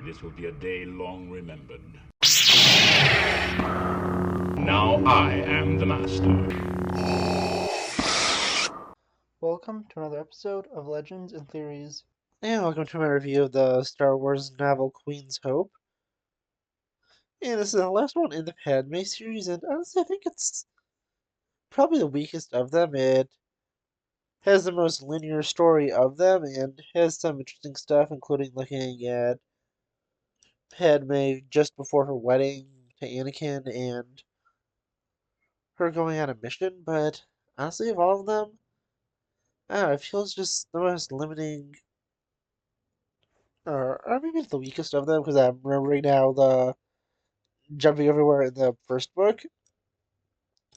This will be a day long remembered. Now I am the master. Welcome to another episode of Legends and Theories. And welcome to my review of the Star Wars novel Queen's Hope. And this is the last one in the Padme series, and honestly, I think it's probably the weakest of them. It has the most linear story of them, and has some interesting stuff, including looking at Padme just before her wedding to Anakin and her going on a mission. But honestly, of all of them, I don't know, it feels just the most limiting, or maybe it's the weakest of them, because I'm remembering now the jumping everywhere in the first book.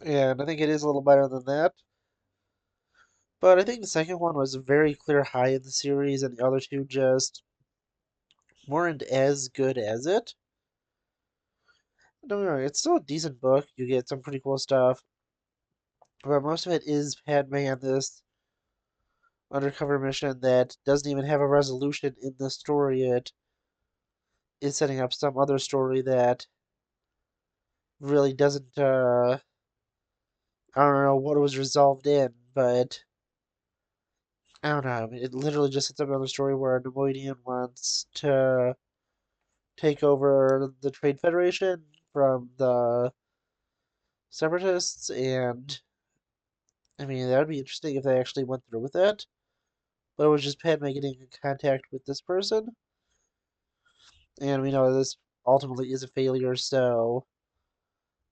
And I think it is a little better than that. But I think the second one was a very clear high in the series, and the other two just weren't as good as it. Don't get me wrong, it's still a decent book. You get some pretty cool stuff, but most of it is Padme on this undercover mission that doesn't even have a resolution in the story. It is setting up some other story that really doesn't. I don't know what it was resolved in, but I don't know. I mean, it literally just sets up another story where Nemoidian wants to take over the Trade Federation from the Separatists, and I mean, that would be interesting if they actually went through with that. But it was just Padme getting in contact with this person, and we know this ultimately is a failure, so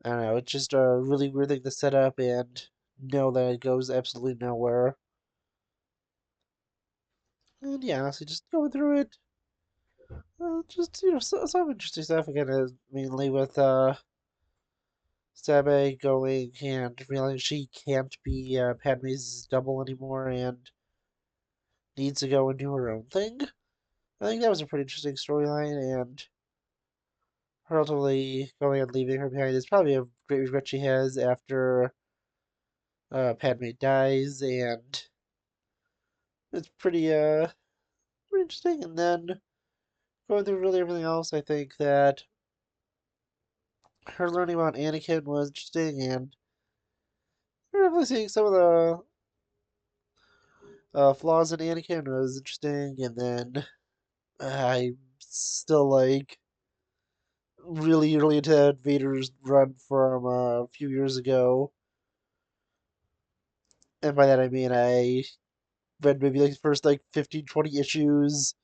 I don't know, it's just a really weird thing to set up and know that it goes absolutely nowhere. And yeah, honestly, just going through it, just, some interesting stuff again, mainly with Sabe going and realizing she can't be Padme's double anymore and needs to go and do her own thing. I think that was a pretty interesting storyline, and her ultimately going and leaving her behind is probably a great regret she has after Padme dies, and it's pretty interesting. And then going through really everything else, I think that her learning about Anakin was interesting, and we're definitely seeing some of the flaws in Anakin was interesting, and then I still like really into Vader's run from a few years ago, and by that I mean I read maybe like the first like 15, 20 issues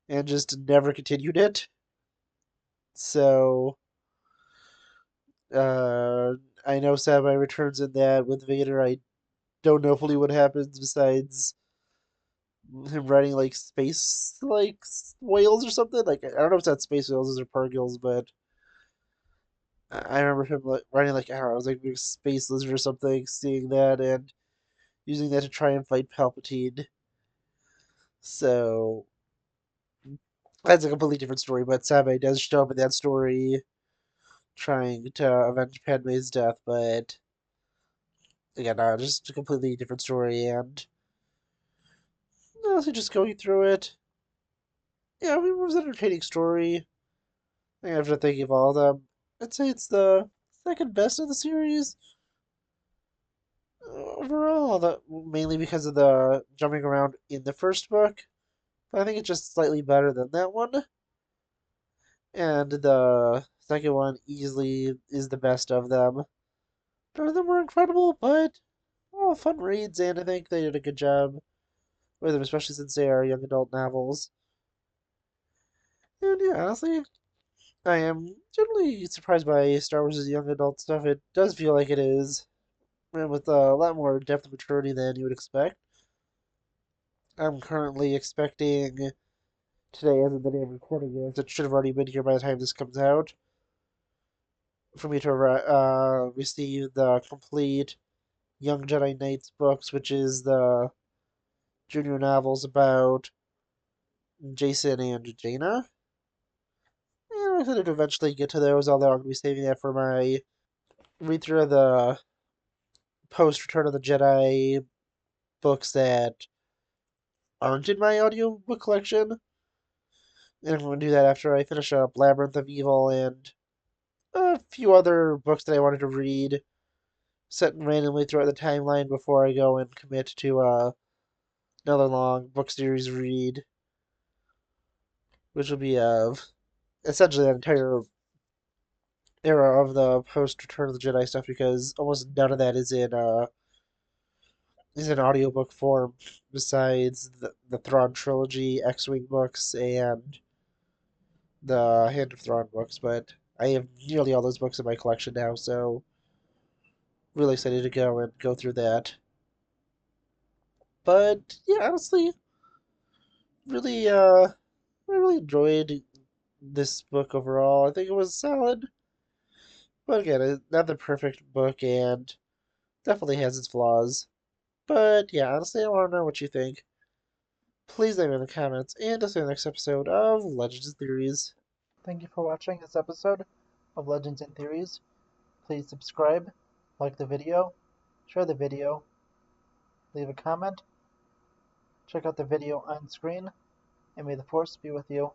and just never continued it. So uh, I know Samurai returns in that with Vader. I don't know fully what happens besides him riding like space like whales or something. Like I don't know if that's space whales or Pargils, but I remember him like riding like I don't know, it was like a space lizard or something, seeing that and using that to try and fight Palpatine. So that's a completely different story, but Sabe does show up in that story trying to avenge Padme's death, but again, just a completely different story, and honestly, just going through it, yeah, I mean, it was an entertaining story. I think after thinking of all of them, I'd say it's the second best of the series overall, mainly because of the jumping around in the first book, but I think it's just slightly better than that one. And the second one easily is the best of them. None of them were incredible, but all fun reads, and I think they did a good job with them, especially since they are young adult novels. And yeah, honestly, I am generally surprised by Star Wars' young adult stuff. It does feel like it is, and with a lot more depth and maturity than you would expect. I'm currently expecting today, as of the day I'm recording this, it should have already been here by the time this comes out, for me to receive the complete Young Jedi Knights books, which is the junior novels about Jason and Jaina. And I'm excited to eventually get to those, although I'm going to be saving that for my read through of the post Return of the Jedi books that aren't in my audiobook collection. And I'm going to do that after I finish up Labyrinth of Evil and a few other books that I wanted to read, set randomly throughout the timeline before I go and commit to another long book series read, which will be of essentially that entire era of the post Return of the Jedi stuff because almost none of that is in audiobook form besides the Thrawn trilogy, X-Wing books, and the Hand of Thrawn books, but I have nearly all those books in my collection now, so really excited to go and go through that. But yeah, honestly, really I really enjoyed this book overall. I think it was solid. But again, not the perfect book and definitely has its flaws. But yeah, honestly, I want to know what you think. Please leave me in the comments and see you in the next episode of Legends and Theories. Thank you for watching this episode of Legends and Theories. Please subscribe, like the video, share the video, leave a comment, check out the video on screen, and may the Force be with you.